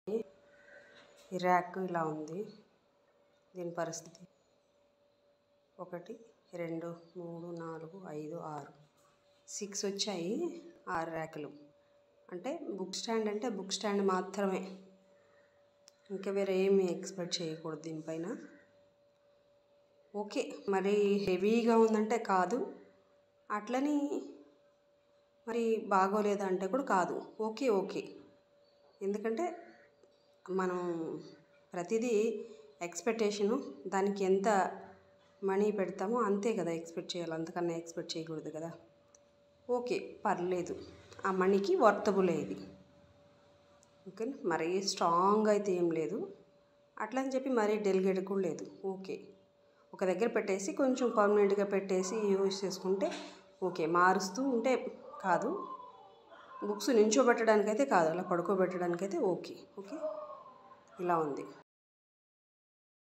ఈ ర్యాక్ ఇలా ఉంది. దీని పరిస్థితి 1 2 3 4 5 6 6 వచ్చాయి. 6 ర్యాకులు అంటే బుక్ స్టాండ్ అంటే బుక్ స్టాండ్ మాత్రమే, ఇంకా వేరే ఏమి ఎక్స్పెక్ట్ చేయకూడదు దీనిపైన. ఓకే, మరి హెవీగా ఉందంటే కాదు, అట్లని మరి బాగోలేదంటే కూడా కాదు. ఓకే ఓకే, ఎందుకంటే మనం ప్రతిదీ ఎక్స్పెక్టేషను, దానికి ఎంత మనీ పెడతామో అంతే కదా ఎక్స్పెక్ట్ చేయాలి, అంతకన్నా ఎక్స్పెక్ట్ చేయకూడదు కదా. ఓకే, పర్లేదు, ఆ మనీకి వర్తబుల్ ఇది. ఓకే, మరీ స్ట్రాంగ్ అయితే ఏం లేదు, అట్లా అని చెప్పి మరీ డెలిగేట్ కూడా లేదు. ఓకే, ఒక దగ్గర పెట్టేసి కొంచెం పర్మనెంట్గా పెట్టేసి యూజ్ చేసుకుంటే ఓకే. మారుస్తూ ఉంటే కాదు, బుక్స్ నించోబెట్టడానికైతే కాదు, అలా పడుకోబెట్టడానికైతే ఓకే. ఓకే, ఇలా ఉంది.